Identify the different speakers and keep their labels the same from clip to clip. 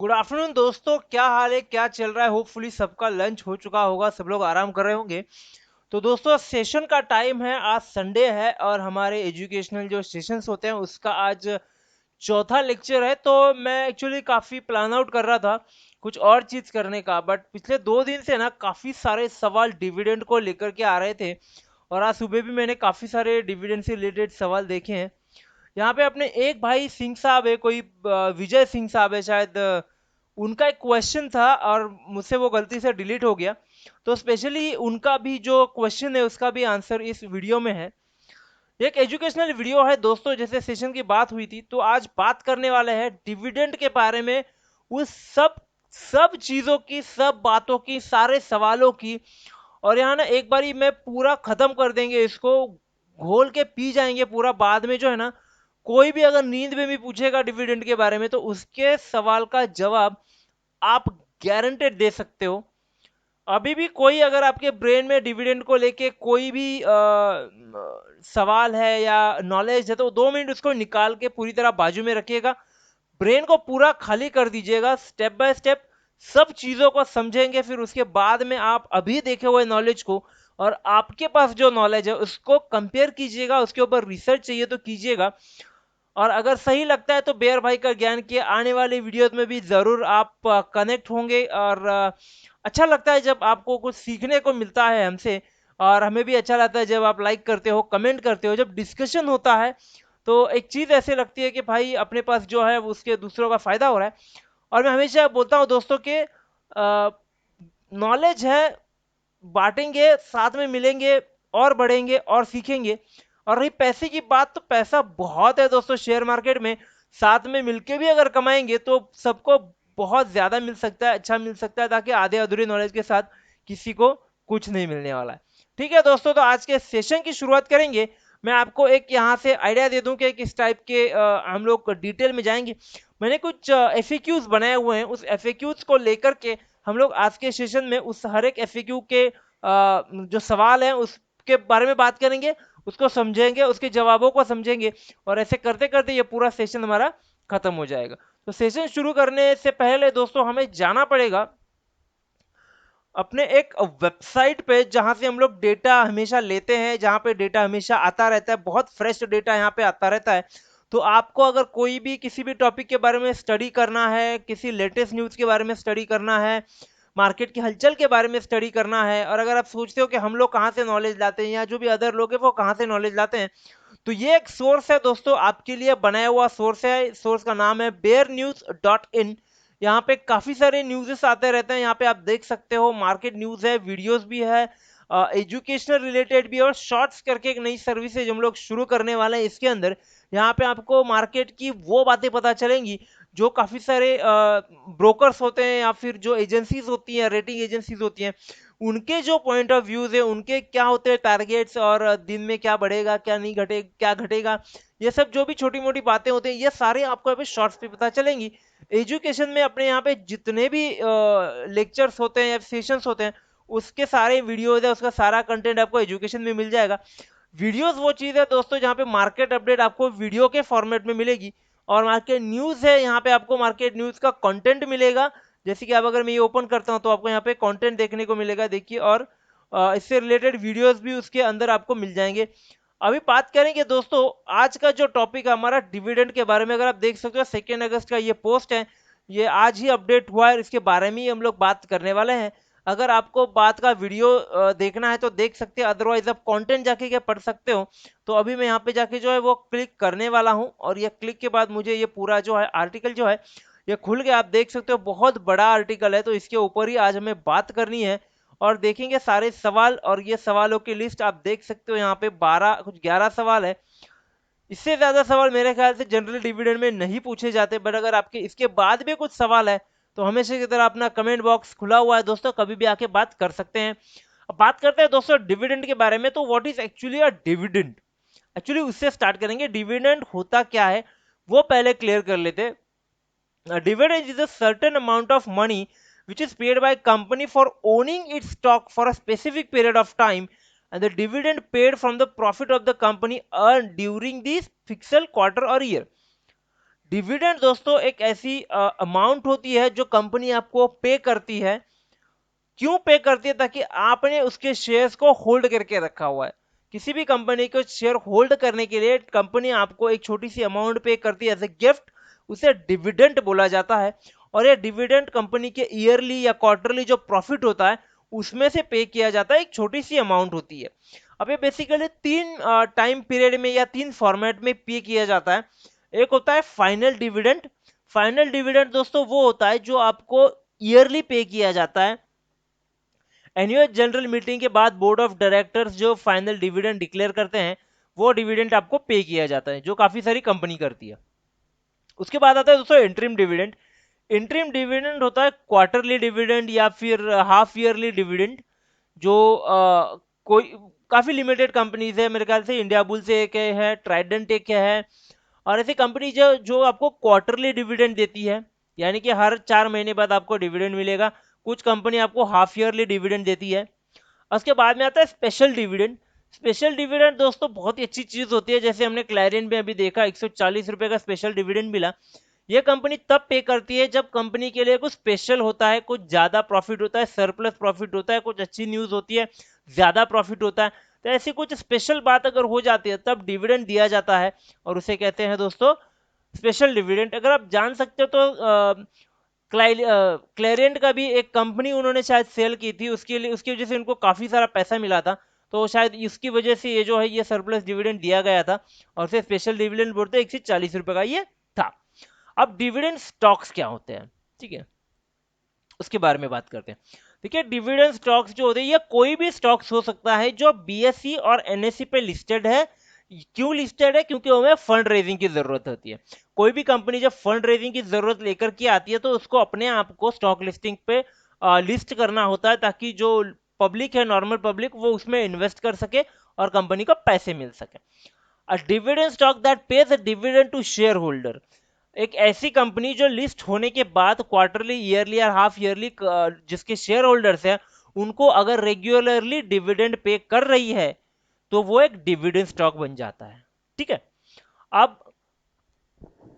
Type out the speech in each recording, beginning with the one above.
Speaker 1: Good afternoon दोस्तों, क्या हाल है, क्या चल रहा है। होपफुली सबका लंच हो चुका होगा, सब लोग आराम कर रहे होंगे। तो दोस्तों, सेशन का टाइम है। आज संडे है और हमारे एजुकेशनल जो सेशंस होते हैं उसका आज चौथा लेक्चर है। तो मैं एक्चुअली काफ़ी प्लान आउट कर रहा था कुछ और चीज़ करने का, बट पिछले 2 दिन से ना काफ़ी सारे सवाल डिविडेंड को लेकर के आ रहे थे। और आज सुबह भी मैंने काफ़ी सारे डिविडेंड से रिलेटेड सवाल देखे हैं। यहाँ पे अपने एक भाई सिंह साहब है, कोई विजय सिंह साहब है शायद, उनका एक क्वेश्चन था और मुझसे वो गलती से डिलीट हो गया। तो स्पेशली उनका भी जो क्वेश्चन है उसका भी आंसर इस वीडियो में है। ये एक एजुकेशनल वीडियो है दोस्तों। जैसे सेशन की बात हुई थी, तो आज बात करने वाले हैं डिविडेंड के बारे में। उस सब सब चीज़ों की, सब बातों की, सारे सवालों की। और यहाँ ना एक बारी मैं पूरा खत्म कर देंगे इसको, घोल के पी जाएंगे पूरा। बाद में जो है ना, कोई भी अगर नींद में भी पूछेगा डिविडेंड के बारे में तो उसके सवाल का जवाब आप गारंटेड दे सकते हो। अभी भी कोई अगर आपके ब्रेन में डिविडेंड को लेके कोई भी सवाल है या नॉलेज है, तो 2 मिनट उसको निकाल के पूरी तरह बाजू में रखिएगा। ब्रेन को पूरा खाली कर दीजिएगा, स्टेप बाय स्टेप सब चीज़ों को समझेंगे। फिर उसके बाद में आप अभी देखे हुए नॉलेज को और आपके पास जो नॉलेज है उसको कंपेयर कीजिएगा, उसके ऊपर रिसर्च चाहिए तो कीजिएगा। और अगर सही लगता है तो बेयर भाई का ज्ञान के आने वाली वीडियोस में भी ज़रूर आप कनेक्ट होंगे। और अच्छा लगता है जब आपको कुछ सीखने को मिलता है हमसे। और हमें भी अच्छा लगता है जब आप लाइक करते हो, कमेंट करते हो, जब डिस्कशन होता है। तो एक चीज़ ऐसे लगती है कि भाई अपने पास जो है उसके दूसरों का फ़ायदा हो रहा है। और मैं हमेशा बोलता हूँ दोस्तों के नॉलेज है, बांटेंगे, साथ में मिलेंगे और बढ़ेंगे और सीखेंगे। और रही पैसे की बात, तो पैसा बहुत है दोस्तों शेयर मार्केट में। साथ में मिलके भी अगर कमाएंगे तो सबको बहुत ज़्यादा मिल सकता है, अच्छा मिल सकता है, ताकि आधे अधूरे नॉलेज के साथ किसी को कुछ नहीं मिलने वाला है। ठीक है दोस्तों, तो आज के सेशन की शुरुआत करेंगे। मैं आपको एक यहाँ से आइडिया दे दूं कि किस टाइप के हम लोग डिटेल में जाएंगे। मैंने कुछ एफएक्यूज बनाए हुए हैं, उस एफएक्यूज को लेकर के हम लोग आज के सेशन में उस हर एक एफएक्यू के जो सवाल है उसके बारे में बात करेंगे, उसको समझेंगे, उसके जवाबों को समझेंगे। और ऐसे करते करते ये पूरा सेशन हमारा खत्म हो जाएगा। तो सेशन शुरू करने से पहले दोस्तों हमें जाना पड़ेगा अपने एक वेबसाइट पे, जहां से हम लोग डेटा हमेशा लेते हैं, जहां पे डेटा हमेशा आता रहता है, बहुत फ्रेश डेटा यहाँ पे आता रहता है। तो आपको अगर कोई भी किसी भी टॉपिक के बारे में स्टडी करना है, किसी लेटेस्ट न्यूज़ के बारे में स्टडी करना है, मार्केट की हलचल के बारे में स्टडी करना है, और अगर आप सोचते हो कि हम लोग कहाँ से नॉलेज लाते हैं या जो भी अदर लोग हैं वो कहाँ से नॉलेज लाते हैं, तो ये एक सोर्स है दोस्तों, आपके लिए बनाया हुआ सोर्स है। सोर्स का नाम है bearnews.in। यहाँ पे काफ़ी सारे न्यूज़ेस आते रहते हैं। यहाँ पे आप देख सकते हो, मार्केट न्यूज़ है, वीडियोस भी है, एजुकेशनल रिलेटेड भी है, और शॉर्ट्स करके एक नई सर्विस है जो हम लोग शुरू करने वाले हैं इसके अंदर। यहाँ पे आपको मार्केट की वो बातें पता चलेंगी जो काफ़ी सारे ब्रोकर्स होते हैं या फिर जो एजेंसीज होती हैं, रेटिंग एजेंसीज होती हैं, उनके जो पॉइंट ऑफ व्यूज है, उनके क्या होते हैं टारगेट्स, और दिन में क्या बढ़ेगा, क्या नहीं घटे, क्या घटेगा, ये सब जो भी छोटी मोटी बातें होती हैं, ये सारे आपको यहाँ पे शॉर्ट्स पे पता चलेंगी। एजुकेशन में अपने यहाँ पे जितने भी लेक्चर्स होते हैं या सेशंस होते हैं, उसके सारे वीडियोज है, उसका सारा कंटेंट आपको एजुकेशन में मिल जाएगा। वीडियोस वो चीज़ है दोस्तों जहाँ पे मार्केट अपडेट आपको वीडियो के फॉर्मेट में मिलेगी। और मार्केट न्यूज़ है, यहाँ पे आपको मार्केट न्यूज़ का कंटेंट मिलेगा। जैसे कि अब अगर मैं ये ओपन करता हूँ तो आपको यहाँ पे कंटेंट देखने को मिलेगा, देखिए। और इससे रिलेटेड वीडियोस भी उसके अंदर आपको मिल जाएंगे। अभी बात करेंगे दोस्तों, आज का जो टॉपिक है हमारा डिविडेंड के बारे में। अगर आप देख सकते हो 2 अगस्त का ये पोस्ट है, ये आज ही अपडेट हुआ है, इसके बारे में ही हम लोग बात करने वाले हैं। अगर आपको बात का वीडियो देखना है तो देख सकते हैं, अदरवाइज आप कंटेंट जाके क्या पढ़ सकते हो। तो अभी मैं यहाँ पे जाके जो है वो क्लिक करने वाला हूँ, और ये क्लिक के बाद मुझे ये पूरा जो है आर्टिकल जो है ये खुल गया। आप देख सकते हो बहुत बड़ा आर्टिकल है, तो इसके ऊपर ही आज हमें बात करनी है। और देखेंगे सारे सवाल, और ये सवालों की लिस्ट आप देख सकते हो, यहाँ पे 12 कुछ 11 सवाल है। इससे ज्यादा सवाल मेरे ख्याल से जनरल डिविडेंड में नहीं पूछे जाते, बट अगर आपके इसके बाद भी कुछ सवाल है तो हमेशा की तरह अपना कमेंट बॉक्स खुला हुआ है दोस्तों, कभी भी आके बात कर सकते हैं। अब बात करते हैं दोस्तों डिविडेंड के बारे में। तो what is actually a dividend, actually उससे स्टार्ट करेंगे। डिविडेंड होता क्या है वो पहले क्लियर कर लेते हैं। A dividend is a certain amount of money which is paid by company for owning its stock for a specific period of time, and the dividend paid from the profit of the company earned during this fiscal quarter or year. Dividend दोस्तों एक ऐसी amount होती है जो company आपको पे करती है। क्यों पे करती है? ताकि आपने उसके शेयर्स को होल्ड करके रखा हुआ है। किसी भी कंपनी को शेयर होल्ड करने के लिए कंपनी आपको एक छोटी सी अमाउंट पे करती है एज ए गिफ्ट, उसे डिविडेंड बोला जाता है। और ये डिविडेंड कंपनी के ईयरली या क्वार्टरली जो प्रॉफिट होता है उसमें से पे किया जाता है, एक छोटी सी अमाउंट होती है। अब ये बेसिकली तीन टाइम पीरियड में या तीन फॉर्मेट में पे किया जाता है। एक होता है फाइनल डिविडेंड। फाइनल डिविडेंड दोस्तों वो होता है जो आपको ईयरली पे किया जाता है। एनुअल जनरल मीटिंग के बाद बोर्ड ऑफ डायरेक्टर्स जो फाइनल डिविडेंड डिक्लेयर करते हैं, वो डिविडेंड आपको पे किया जाता है, जो काफी सारी कंपनी करती है। उसके बाद आता है दोस्तों इंटरिम डिविडेंड। इंटरिम डिविडेंड होता है क्वार्टरली डिविडेंड या फिर हाफ ईयरली डिविडेंड, जो कोई काफी लिमिटेड कंपनीज है, मेरे ख्याल से इंडिया बुल्स एक है, ट्राइडेंट एक है, और ऐसी कंपनी जो जो आपको क्वार्टरली डिविडेंड देती है, यानी कि हर 4 महीने बाद आपको डिविडेंड मिलेगा। कुछ कंपनी आपको हाफ ईयरली डिविडेंड देती है। उसके बाद में आता है स्पेशल डिविडेंड। स्पेशल डिविडेंड दोस्तों बहुत ही अच्छी चीज होती है, जैसे हमने क्लैरियन में अभी देखा 140 रुपए का स्पेशल डिविडेंड मिला। ये कंपनी तब पे करती है जब कंपनी के लिए कुछ स्पेशल होता है, कुछ ज्यादा प्रॉफिट होता है, सरप्लस प्रॉफिट होता है, कुछ अच्छी न्यूज होती है, ज्यादा प्रॉफिट होता है। तो ऐसी कुछ स्पेशल बात अगर हो जाती है तब डिविडेंड दिया जाता है, और उसे कहते हैं दोस्तों स्पेशल डिविडेंड। अगर आप जान सकते हो तो क्लैरियंट का भी एक कंपनी उन्होंने शायद सेल की थी, उसके लिए उसकी वजह से उनको काफी सारा पैसा मिला था। तो शायद इसकी वजह से ये जो है ये सरप्लस डिविडेंड दिया गया था, और फिर स्पेशल डिविडेंड बोलते हैं 140 रुपए का ये था। अब डिविडेंड स्टॉक्स क्या होते हैं, ठीक है, उसके बारे में बात करते हैं। देखिए डिविडेंड स्टॉक्स जो होते हैं ये कोई भी स्टॉक्स हो सकता है जो बीएसई और एनएसई पे लिस्टेड है। क्यों लिस्टेड है? क्योंकि हमें फंड रेजिंग की जरूरत होती है। कोई भी कंपनी जब फंड रेजिंग की जरूरत लेकर के आती है तो उसको अपने आप को स्टॉक लिस्टिंग पे लिस्ट करना होता है, ताकि जो पब्लिक है, नॉर्मल पब्लिक, वो उसमें इन्वेस्ट कर सके और कंपनी को पैसे मिल सके। A dividend stock that pays a dividend to shareholder, एक ऐसी कंपनी जो लिस्ट होने के बाद क्वार्टरली, ईयरली या हाफ ईयरली जिसके शेयर होल्डर्स हैं उनको अगर रेगुलरली डिविडेंड पे कर रही है तो वो एक डिविडेंड स्टॉक बन जाता है। ठीक है। अब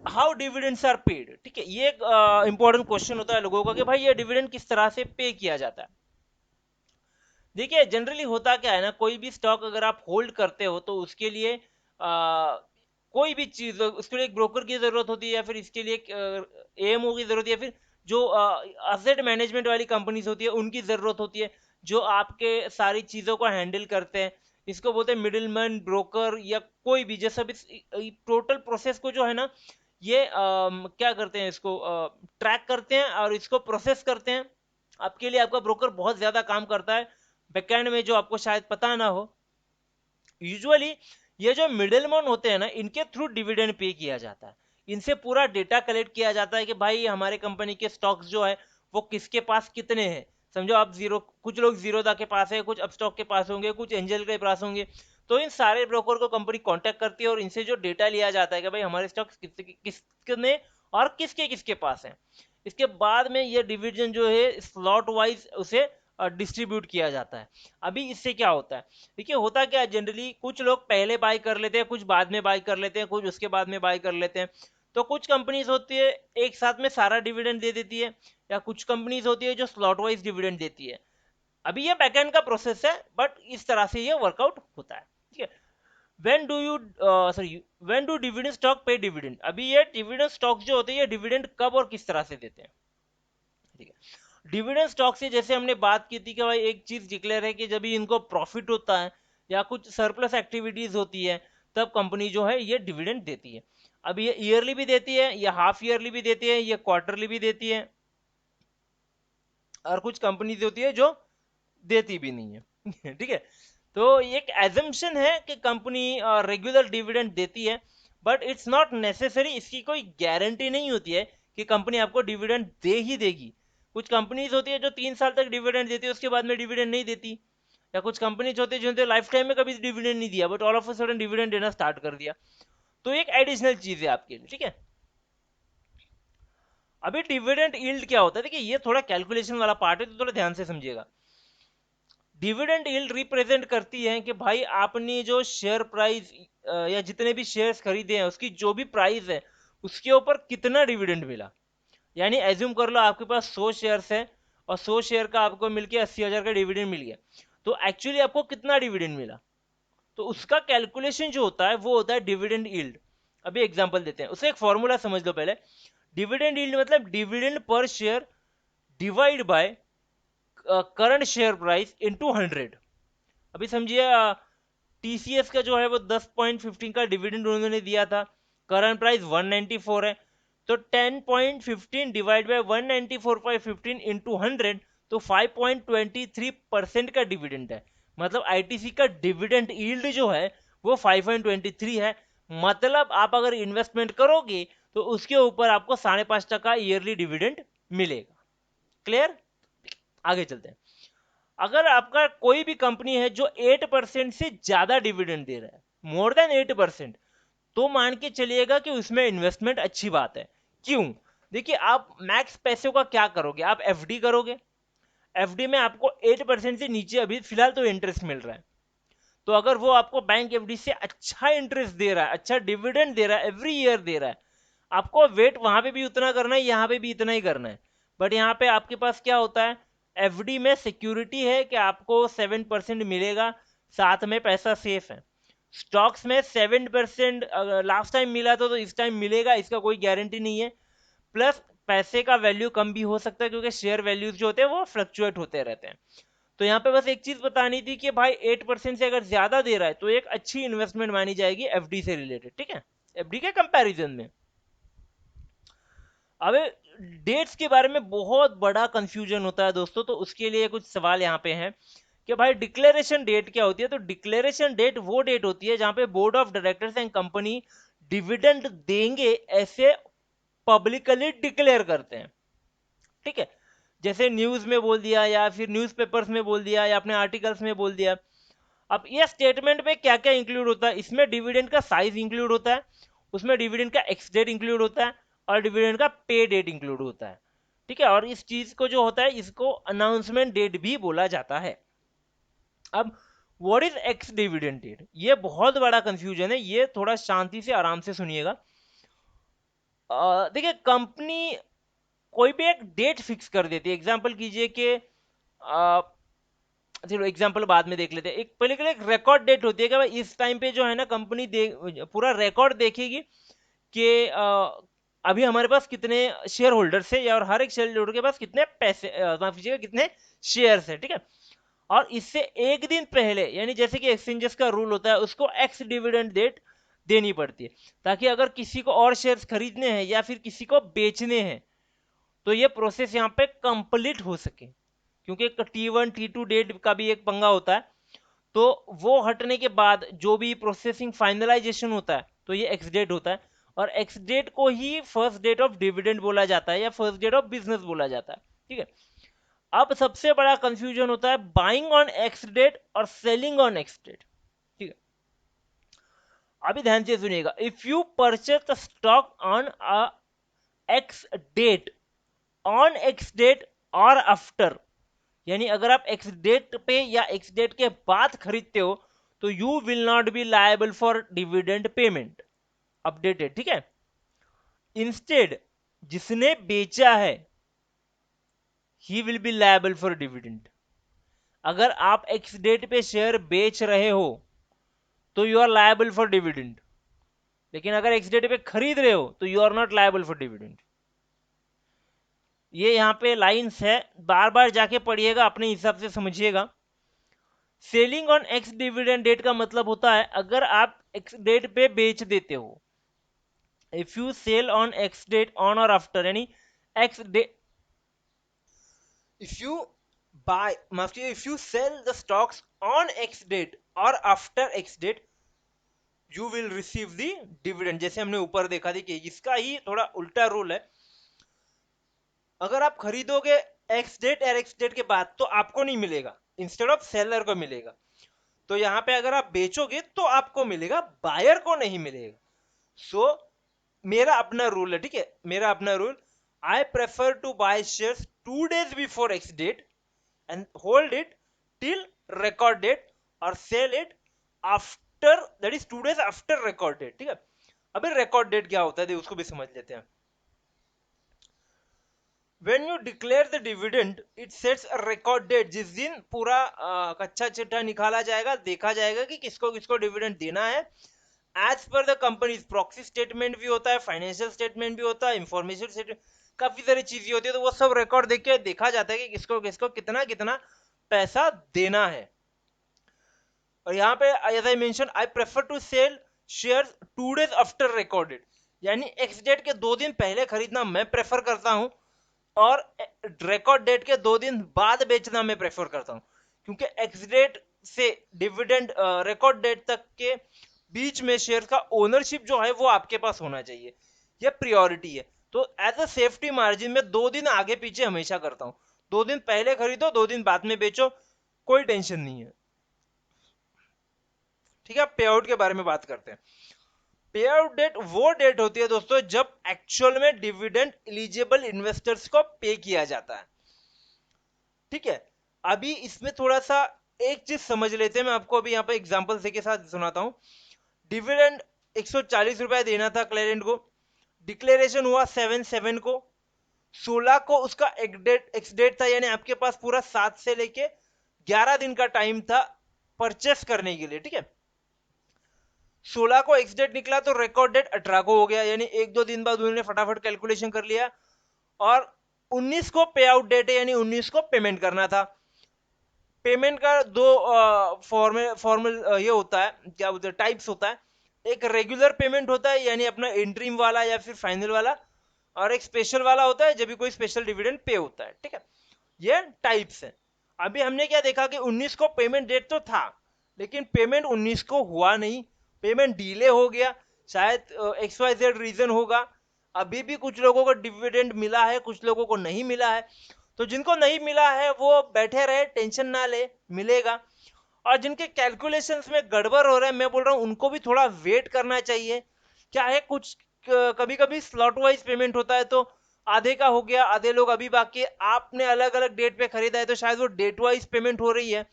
Speaker 1: हाउ डिविडेंड्स आर पेड, ठीक है, ये एक इंपॉर्टेंट क्वेश्चन होता है लोगों का कि भाई ये डिविडेंड किस तरह से पे किया जाता है। देखिए जनरली होता क्या है ना, कोई भी स्टॉक अगर आप होल्ड करते हो तो उसके लिए कोई भी चीज, उसके लिए एक ब्रोकर की जरूरत होती है, या फिर इसके लिए एक एएमओ की जरूरत है, या फिर जो असेट मैनेजमेंट वाली कंपनीज होती है उनकी जरूरत होती है, जो आपके सारी चीजों को हैंडल करते हैं। इसको बोलते हैं मिडिलमैन, ब्रोकर, या कोई भी जैसा भी टोटल प्रोसेस को जो है ना, ये क्या करते हैं, इसको ट्रैक करते हैं और इसको प्रोसेस करते हैं। आपके लिए आपका ब्रोकर बहुत ज्यादा काम करता है बैकएंड में, जो आपको शायद पता ना हो। यूजुअली ये जो मिडिलमैन होते हैं ना, इनके थ्रू डिविडेंड पे किया जाता है। इनसे पूरा डेटा कलेक्ट किया जाता है कि भाई हमारे कंपनी के स्टॉक्स जो है वो किसके पास कितने हैं। समझो आप जीरो, कुछ लोग जीरोदा के पास है, कुछ अपस्टॉक के पास होंगे, कुछ एंजल के पास होंगे। तो इन सारे ब्रोकर को कंपनी कांटेक्ट करती है और इनसे जो डेटा लिया जाता है कि भाई हमारे स्टॉक्स किसने और किसके किसके पास है। इसके बाद में ये डिवीजन जो है स्लॉट वाइज उसे डिस्ट्रीब्यूट किया जाता है। अभी इससे क्या होता है, देखिए होता क्या है, जनरली कुछ लोग पहले बाय कर लेते हैं, कुछ बाद में बाय कर लेते हैं, कुछ उसके बाद में बाय कर लेते हैं। तो कुछ कंपनीज होती है एक साथ में सारा डिविडेंड दे देती है, या कुछ कंपनीज होती है जो स्लॉट वाइज डिविडेंड देती है। अभी ये बैकएंड का प्रोसेस है, बट इस तरह से ये वर्कआउट होता है। ठीक है। When do you sorry when do dividend stock पे डिविडेंड, अभी ये डिविडेंड स्टॉक जो होते हैं ये डिविडेंड कब और किस तरह से देते हैं। ठीक है। डिविडेंड स्टॉक से जैसे हमने बात की थी कि भाई एक चीज डिक्लेयर है कि जब भी इनको प्रॉफिट होता है या कुछ सरप्लस एक्टिविटीज होती है तब कंपनी जो है ये डिविडेंड देती है। अब ये ईयरली भी देती है, या हाफ ईयरली भी देती है, ये क्वार्टरली भी देती है, और कुछ कंपनीज होती है जो देती भी नहीं है। ठीक है। तो एक एजम्पशन है कि कंपनी रेगुलर डिविडेंड देती है, बट इट्स नॉट नेसेसरी, इसकी कोई गारंटी नहीं होती है कि कंपनी आपको डिविडेंड दे ही देगी। कुछ कंपनीज होती है जो 3 साल तक डिविडेंड देती है, उसके बाद में डिविडेंड नहीं देती। या कुछ कंपनीज होती है जिन्होंने लाइफ टाइम में कभी डिविडेंड नहीं दिया, but all of a sudden dividend देना स्टार्ट कर दिया। तो एक एडिशनल चीज है आपके लिए। ठीक है। अभी डिविडेंड यील्ड क्या होता है, देखिए ये थोड़ा कैलकुलेशन वाला पार्ट है, तो थोड़ा ध्यान से समझिएगा। डिविडेंड यील्ड रिप्रेजेंट करती है कि भाई आपने जो शेयर प्राइस या जितने भी शेयर्स खरीदे हैं उसकी जो भी प्राइस है उसके ऊपर कितना डिविडेंड मिला। यानी एज्यूम कर लो आपके पास 100 शेयर्स है और 100 शेयर का आपको मिलके 80,000 का डिविडेंड मिल गया, तो एक्चुअली आपको कितना डिविडेंड मिला। तो उसका कैलकुलेशन जो होता है वो होता है डिविडेंड यील्ड। अभी एग्जांपल देते हैं, उसका एक फॉर्मूला समझ लो पहले। डिविडेंड यील्ड मतलब dividend per share divide by current share price into 100। अभी समझिए टीसीएस का जो है वो 10.15 का डिविडेंड उन्होंने दिया था, करंट प्राइस 194 है, तो 10.15 डिवाइड बाय 194.15 इंटू 100, तो 5.23% का डिविडेंड है। मतलब आईटीसी का डिविडेंड यील्ड जो है वो 5.23 है। मतलब आप अगर इन्वेस्टमेंट करोगे तो उसके ऊपर आपको 5.5% ईयरली डिविडेंड मिलेगा। क्लियर? आगे चलते हैं। अगर आपका कोई भी कंपनी है जो 8% से ज्यादा डिविडेंड दे रहा है, मोर देन 8%, तो मान के चलिएगा कि उसमें इन्वेस्टमेंट अच्छी बात है। क्यों? देखिए, आप मैक्स पैसे का क्या करोगे, आप एफडी करोगे। एफडी में आपको 8% से नीचे अभी फिलहाल तो इंटरेस्ट मिल रहा है, तो अगर वो आपको बैंक एफडी से अच्छा इंटरेस्ट दे रहा है, अच्छा डिविडेंड दे रहा है, एवरी ईयर दे रहा है, आपको वेट वहां पे भी उतना करना है, यहाँ पे भी इतना ही करना है। बट यहाँ पे आपके पास क्या होता है, एफडी में सिक्योरिटी है कि आपको 7% मिलेगा, साथ में पैसा सेफ है। स्टॉक्स में 7% लास्ट टाइम मिला था तो इस टाइम मिलेगा, इसका कोई गारंटी नहीं है। प्लस पैसे का वैल्यू कम भी हो सकता है क्योंकि शेयर वैल्यूज जो होते हैं वो फ्लक्चुएट होते रहते हैं। तो यहाँ पे बस एक चीज बतानी थी कि भाई 8% से अगर ज्यादा दे रहा है तो एक अच्छी इन्वेस्टमेंट मानी जाएगी एफडी से रिलेटेड, ठीक है, एफडी के कंपैरिजन में। अब डेट्स के बारे में बहुत बड़ा कंफ्यूजन होता है दोस्तों, तो उसके लिए कुछ सवाल यहाँ पे हैं कि भाई डिक्लेरेशन डेट क्या होती है। तो डिक्लेरेशन डेट वो डेट होती है जहां पे board of directors and company dividend देंगे ऐसे पब्लिकली डिक्लेयर करते हैं, ठीक है। जैसे न्यूज में बोल दिया या फिर न्यूज़पेपर्स में बोल दिया या अपने आर्टिकल्स में बोल दिया। अब ये स्टेटमेंट में क्या क्या इंक्लूड होता है, इसमें डिविडेंड का साइज इंक्लूड होता है, उसमें डिविडेंड का एक्स डेट इंक्लूड होता है, और डिविडेंड का पे डेट इंक्लूड होता है, ठीक है। और इस चीज को जो होता है इसको अनाउंसमेंट डेट भी बोला जाता है। अब what is ex dividend date, ये बहुत बड़ा कंफ्यूजन है, ये थोड़ा शांति से आराम से सुनिएगा। देखिए, कंपनी कोई भी एक डेट फिक्स कर देती है। एग्जांपल कीजिए कि चलो एग्जांपल बाद में देख लेते हैं, एक पहले के लिए एक रिकॉर्ड डेट होती है कि भाई इस टाइम पे जो है ना कंपनी पूरा रिकॉर्ड देखेगी कि अभी हमारे पास कितने शेयर होल्डर्स है, या और हर एक शेयर होल्डर के पास कितने पैसे, माफ कीजिएगा, कितने शेयर्स है, ठीक है। और इससे एक दिन पहले, यानी जैसे कि एक्सचेंजेस का रूल होता है, उसको एक्स डिविडेंड डेट देनी पड़ती है, ताकि अगर किसी को और शेयर्स खरीदने हैं या फिर किसी को बेचने हैं तो ये प्रोसेस यहाँ पे कंप्लीट हो सके। क्योंकि T1 T2 डेट का भी एक पंगा होता है, तो वो हटने के बाद जो भी प्रोसेसिंग फाइनलाइजेशन होता है तो ये एक्स डेट होता है, और एक्स डेट को ही फर्स्ट डेट ऑफ डिविडेंड बोला जाता है या फर्स्ट डेट ऑफ बिजनेस बोला जाता है, ठीक है। अब सबसे बड़ा कंफ्यूजन होता है बाइंग ऑन एक्स डेट और सेलिंग ऑन एक्स डेट, ठीक है। अभी ध्यान से सुनिएगा, if you purchase the stock on a ex date, on ex date और आफ्टर, यानी अगर आप एक्स डेट पे या एक्स डेट के बाद खरीदते हो तो you will not be liable for dividend payment, updated, ठीक है। इंस्टेड जिसने बेचा है he will be liable for dividend. अगर आप एक्स डेट पे शेयर बेच रहे हो तो you are liable for dividend, लेकिन अगर एक्स डेट पे खरीद रहे हो तो you are not liable for dividend. ये यहाँ पे लाइंस है, बार बार जाके पढ़िएगा, अपने हिसाब से समझिएगा। Selling on ex dividend date का मतलब होता है अगर आप एक्स डेट पे बेच देते हो, if you sell on ex date on और आफ्टर, यानी ex date, if you buy, माफ कीजिए, if you sell the stocks on ex date और after ex date you will receive the dividend. जैसे हमने ऊपर देखा थी कि इसका ही थोड़ा उल्टा रूल है। अगर आप खरीदोगे एक्स डेट और एक्स डेट के बाद तो आपको नहीं मिलेगा, इंस्टेड ऑफ सेलर को मिलेगा। तो यहाँ पे अगर आप बेचोगे तो आपको मिलेगा, बायर को नहीं मिलेगा। सो मेरा अपना रूल है, ठीक है, मेरा अपना rule, I prefer to buy shares 2 days before ex date and hold it till record date, और sell it after, that is 2 days after record date, ठीक है। अभी रिकॉर्ड डेट क्या होता है उसको भी समझ लेते हैं। When you declare the dividend, it sets a record date, जिस दिन पूरा कच्चा चिट्ठा निकाला जाएगा, देखा जाएगा कि किसको किसको डिविडेंड देना है। As per the company proxy statement भी होता है, फाइनेंशियल स्टेटमेंट भी होता है, इंफॉर्मेशन स्टेटमेंट, काफी सारी चीजें होती है, तो वो सब रिकॉर्ड देख के देखा जाता है कि किसको किसको कितना कितना पैसा देना है। और यहाँ पे as I mention, I prefer to sell share 2 days after recorded, यानी एक्स डेट के 2 दिन पहले खरीदना मैं प्रेफर करता हूँ, और रिकॉर्ड डेट के 2 दिन बाद बेचना मैं प्रेफर करता हूँ, क्योंकि एक्स डेट से डिविडेंड रिकॉर्ड डेट तक के बीच में शेयर का ओनरशिप जो है वो आपके पास होना चाहिए, यह प्रियोरिटी है। तो एज अ सेफ्टी मार्जिन में 2 दिन आगे पीछे हमेशा करता हूँ, 2 दिन पहले खरीदो 2 दिन बाद में बेचो, कोई टेंशन नहीं है। ठीक है, पे आउट के बारे में बात करते हैं। पे आउट डेट वो डेट होती है दोस्तों जब एक्चुअल में डिविडेंड एलिजिबल इन्वेस्टर्स को पे किया जाता है। ठीक है, अभी इसमें थोड़ा सा एक चीज समझ लेते हैं, मैं आपको अभी यहाँ पे एग्जांपल से के साथ सुनाता हूँ। डिविडेंड 140 रुपए देना था क्लाइंट को, डिक्लेरेशन हुआ 7/7 को, 16 को उसका एक्स डेट था, यानी आपके पास पूरा 7 से लेके 11 दिन का टाइम था परचेस करने के लिए। ठीक है, 16 को एक्स डेट निकला तो रिकॉर्ड डेट 18 को हो गया, यानी 1-2 दिन बाद उन्होंने फटाफट कैलकुलेशन कर लिया, और 19 को पे आउट डेट है, यानी 19 को पेमेंट करना था। पेमेंट का दो फॉर्मल फॉर्मल ये होता है, क्या बोलते हैं, टाइप्स होता है। एक रेगुलर पेमेंट होता है, यानी अपना इंट्रीम वाला या फिर फाइनल वाला, और एक स्पेशल वाला होता है जब भी कोई स्पेशल डिविडेंड पे होता है। ठीक है, ये टाइप्स है। अभी हमने क्या देखा कि 19 को पेमेंट डेट तो था, लेकिन पेमेंट 19 को हुआ नहीं, पेमेंट डिले हो गया, शायद XYZ रीजन होगा। अभी भी कुछ लोगों को डिविडेंड मिला है, कुछ लोगों को नहीं मिला है, तो जिनको नहीं मिला है वो बैठे रहे, टेंशन ना ले, मिलेगा। और जिनके कैलकुलेशंस में गड़बड़ हो रहा है, मैं बोल रहा हूँ उनको भी थोड़ा वेट करना चाहिए। क्या है, कुछ कभी कभी स्लॉट वाइज पेमेंट होता है, तो आधे का हो गया, आधे लोग अभी बाकी, आपने अलग अलग डेट पे खरीदा है तो शायद वो डेट वाइज पेमेंट हो रही है,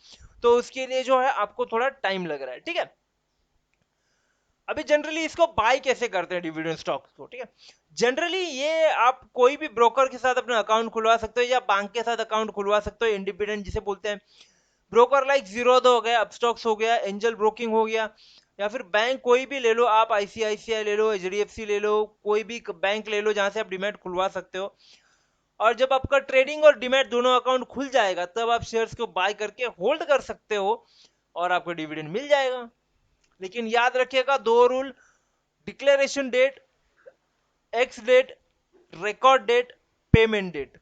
Speaker 1: तो उसके लिए जो है आपको थोड़ा टाइम लग रहा है। ठीक है, अभी जनरली इसको बाय कैसे करते हैं डिविडेंड स्टॉक्स को। ठीक है, जनरली ये आप कोई भी ब्रोकर के साथ अपना अकाउंट खुलवा सकते हो, या बैंक के साथ अकाउंट खुलवा सकते हो, इंडिपेंडेंट जिसे बोलते हैं। ब्रोकर लाइक जीरोधा हो गया, अपस्टॉक्स हो गया, एंजल ब्रोकिंग हो गया, या फिर बैंक कोई भी ले लो आप, आईसीआईसीआई ले लो, एचडीएफसी ले लो, कोई भी बैंक ले लो जहां से आप डिमेट खुलवा सकते हो। और जब आपका ट्रेडिंग और डिमेट दोनों अकाउंट खुल जाएगा तब आप शेयर्स को बाय करके होल्ड कर सकते हो, और आपको डिविडेंड मिल जाएगा। लेकिन याद रखिएगा 2 rule: declaration date, ex date, record date, payment date.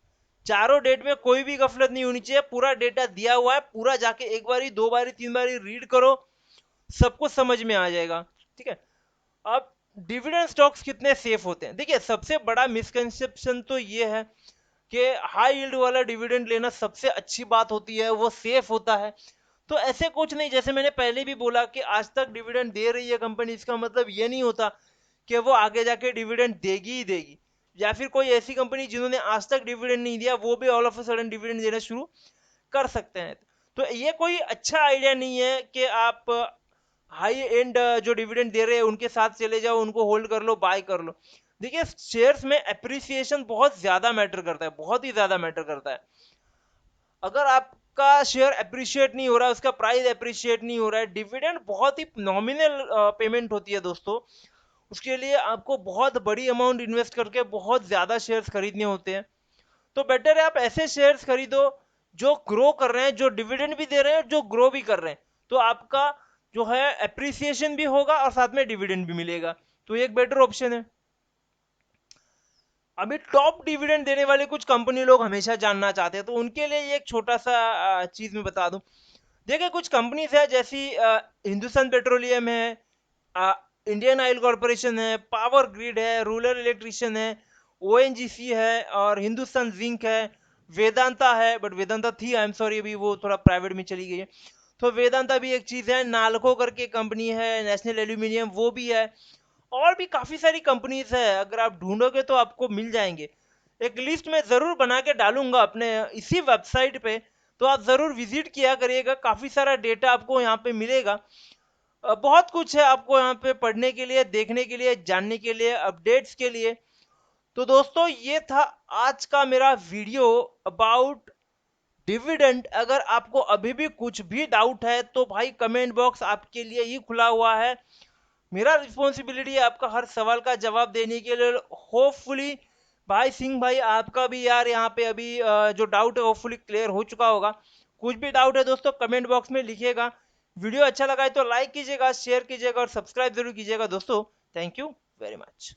Speaker 1: चारों डेट में कोई भी गफलत नहीं होनी चाहिए, पूरा डेटा दिया हुआ है, पूरा जाके एक बारी, 2 बारी, 3 बारी रीड करो, सब कुछ समझ में आ जाएगा। ठीक है, अब डिविडेंड स्टॉक्स कितने सेफ होते हैं, देखिए सबसे बड़ा मिसकंसेप्शन तो ये है कि हाई यील्ड वाला डिविडेंड लेना सबसे अच्छी बात होती है, वो सेफ होता है। तो ऐसे कुछ नहीं, जैसे मैंने पहले भी बोला कि आज तक डिविडेंड दे रही है कंपनी, इसका मतलब ये नहीं होता कि वो आगे जाके डिविडेंड देगी ही देगी, या फिर कोई ऐसी कंपनी जिन्होंने आज तक डिविडेंड नहीं दिया वो भी all of a sudden dividend देना शुरू कर सकते हैं। तो ये कोई अच्छा आइडिया नहीं है कि आप हाई एंड जो डिविडेंड दे रहे हैं उनके साथ चले जाओ, उनको होल्ड कर लो, बाय कर लो। देखिए शेयर्स में एप्रिसिएशन बहुत ज्यादा मैटर करता है, बहुत ही ज्यादा मैटर करता है। अगर आपका शेयर अप्रिशिएट नहीं हो रहा है, उसका प्राइस अप्रिशिएट नहीं हो रहा है, डिविडेंड बहुत ही नॉमिनल पेमेंट होती है दोस्तों, उसके लिए आपको बहुत बड़ी अमाउंट इन्वेस्ट करके बहुत ज्यादा शेयर्स खरीदने होते हैं। तो बेटर है आप ऐसे शेयर्स खरीदो जो ग्रो कर रहे हैं, जो डिविडेंड भी दे रहे हैं, जो ग्रो भी कर रहे हैं, तो आपका जो है एप्रिसिएशन भी होगा और साथ में डिविडेंड भी मिलेगा, तो ये एक बेटर ऑप्शन है। अभी टॉप डिविडेंड देने वाले कुछ कंपनी लोग हमेशा जानना चाहते हैं, तो उनके लिए ये एक छोटा सा चीज मैं बता दूं। देखिए कुछ कंपनीज है, जैसी हिंदुस्तान पेट्रोलियम है, इंडियन ऑयल कॉर्पोरेशन है, पावर ग्रिड है, रूरल इलेक्ट्रिशियन है, ओएनजीसी है, और हिंदुस्तान जिंक है, वेदांता है, बट वेदांता थी, आई एम सॉरी अभी वो थोड़ा प्राइवेट में चली गई है, तो वेदांता भी एक चीज है। नालको करके कंपनी है, नेशनल एल्यूमिनियम वो भी है, और भी काफी सारी कंपनीज है, अगर आप ढूंढोगे तो आपको मिल जाएंगे। एक लिस्ट में जरूर बना के डालूंगा अपने इसी वेबसाइट पे, तो आप जरूर विजिट किया करिएगा, काफी सारा डेटा आपको यहाँ पे मिलेगा। बहुत कुछ है आपको यहाँ पे पढ़ने के लिए, देखने के लिए, जानने के लिए, अपडेट्स के लिए। तो दोस्तों ये था आज का मेरा वीडियो अबाउट डिविडेंड। अगर आपको अभी भी कुछ भी डाउट है तो भाई कमेंट बॉक्स आपके लिए ही खुला हुआ है। मेरा रिस्पॉन्सिबिलिटी है आपका हर सवाल का जवाब देने के लिए। होपफुली भाई सिंह भाई आपका भी यार यहाँ पे अभी जो डाउट है होपफुली क्लियर हो चुका होगा। कुछ भी डाउट है दोस्तों कमेंट बॉक्स में लिखिएगा। वीडियो अच्छा लगा है तो लाइक कीजिएगा, शेयर कीजिएगा और सब्सक्राइब जरूर कीजिएगा दोस्तों। Thank you very much.